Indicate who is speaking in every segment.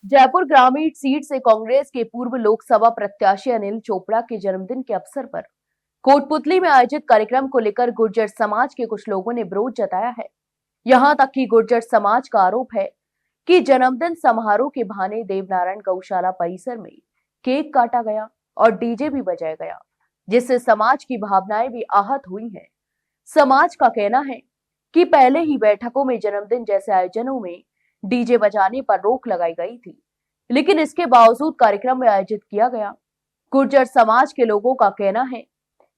Speaker 1: जयपुर ग्रामीण सीट से कांग्रेस के पूर्व लोकसभा प्रत्याशी अनिल चोपड़ा के जन्मदिन के अवसर पर कोटपुतली में आयोजित कार्यक्रम को लेकर गुर्जर समाज के कुछ लोगों ने विरोध जताया है। यहां तक कि गुर्जर समाज का आरोप है कि जन्मदिन समारोह के बहाने देवनारायण गौशाला परिसर में केक काटा गया और डीजे भी बजाया गया, जिससे समाज की भावनाएं भी आहत हुई हैं। समाज का कहना है कि पहले ही बैठकों में जन्मदिन जैसे आयोजनों में डीजे बजाने पर रोक लगाई गई थी, लेकिन इसके बावजूद कार्यक्रम में आयोजित किया गया। गुर्जर समाज के लोगों का कहना है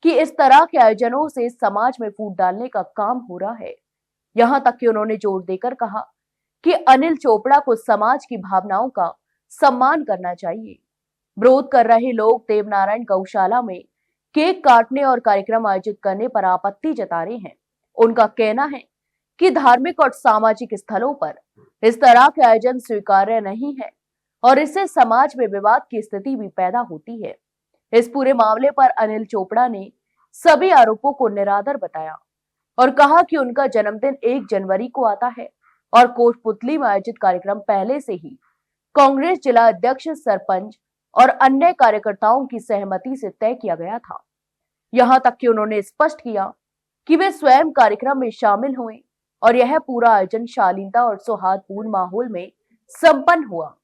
Speaker 1: कि इस तरह के आयोजनों से समाज में फूट डालने का काम हो रहा है। यहां तक कि उन्होंने जोर देकर कहा कि अनिल चोपड़ा को समाज की भावनाओं का सम्मान करना चाहिए। विरोध कर रहे लोग देवनारायण गौशाला में केक काटने और कार्यक्रम आयोजित करने पर आपत्ति जता रहे हैं। उनका कहना है कि धार्मिक और सामाजिक स्थलों पर इस तरह के आयोजन स्वीकार्य नहीं है और इससे समाज में विवाद की स्थिति भी पैदा होती है। इस पूरे मामले पर अनिल चोपड़ा ने सभी आरोपों को निराधार बताया और कहा कि उनका जन्मदिन 1 जनवरी को आता है और कोटपुतली में आयोजित कार्यक्रम पहले से ही कांग्रेस जिला अध्यक्ष, सरपंच और अन्य कार्यकर्ताओं की सहमति से तय किया गया था। यहां तक कि उन्होंने स्पष्ट किया कि वे स्वयं कार्यक्रम में शामिल हुए और यह पूरा आयोजन शालीनता और सौहार्दपूर्ण माहौल में संपन्न हुआ।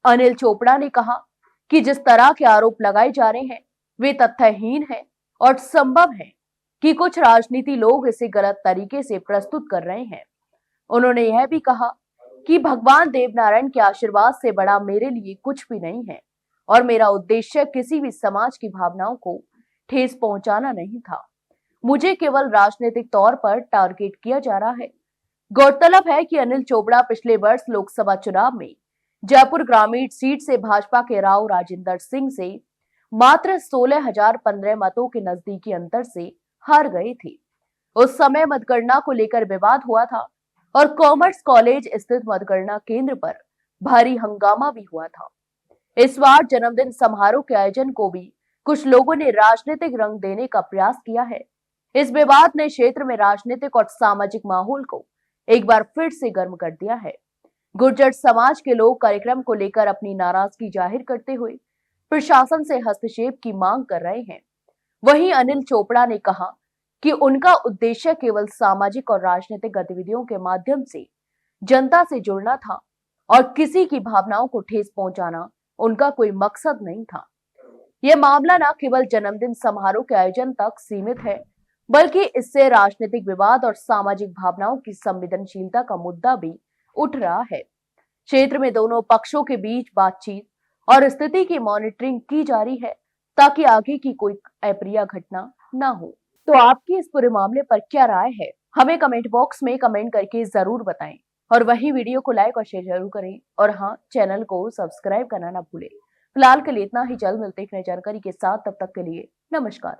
Speaker 1: अनिल चोपड़ा ने कहा कि जिस तरह के आरोप लगाए जा रहे हैं वे तथ्यहीन हैं और संभव है कि कुछ राजनीति लोग इसे गलत तरीके से प्रस्तुत कर रहे हैं। उन्होंने यह भी कहा कि भगवान देवनारायण के आशीर्वाद से बड़ा मेरे लिए कुछ भी नहीं है और मेरा उद्देश्य किसी भी समाज की भावनाओं को ठेस पहुंचाना नहीं था। मुझे केवल राजनीतिक तौर पर टारगेट किया जा रहा है। गौरतलब है कि अनिल चोपड़ा पिछले वर्ष लोकसभा चुनाव में जयपुर ग्रामीण सीट से भाजपा के राव राजेंद्र सिंह से मात्र 16,015 मतों के नजदीकी अंतर से हार गए थे। उस समय मतगणना को लेकर विवाद हुआ था और कॉमर्स कॉलेज स्थित मतगणना केंद्र पर भारी हंगामा भी हुआ था। इस बार जन्मदिन समारोह के आयोजन को भी कुछ लोगों ने राजनीतिक रंग देने का प्रयास किया है। इस विवाद ने क्षेत्र में राजनीतिक और सामाजिक माहौल को एक बार फिर से गर्म कर दिया है। गुर्जर समाज के लोग कार्यक्रम को लेकर अपनी नाराजगी जाहिर करते हुए प्रशासन से हस्तक्षेप की मांग कर रहे हैं। वहीं अनिल चोपड़ा ने कहा कि उनका उद्देश्य केवल सामाजिक और राजनीतिक गतिविधियों के माध्यम से जनता से जुड़ना था और किसी की भावनाओं को ठेस पहुंचाना उनका कोई मकसद नहीं था। यह मामला न केवल जन्मदिन समारोह के आयोजन तक सीमित है, बल्कि इससे राजनीतिक विवाद और सामाजिक भावनाओं की संवेदनशीलता का मुद्दा भी उठ रहा है। क्षेत्र में दोनों पक्षों के बीच बातचीत और स्थिति की मॉनिटरिंग की जा रही है ताकि आगे की कोई अप्रिय घटना न हो। तो आपकी इस पूरे मामले पर क्या राय है, हमें कमेंट बॉक्स में कमेंट करके जरूर बताएं और वही वीडियो को लाइक और शेयर जरूर करें और हाँ, चैनल को सब्सक्राइब करना ना भूलें। फिलहाल के लिए इतना ही, जल्द मिलते हैं नई जानकारी के साथ। तब तक के लिए नमस्कार।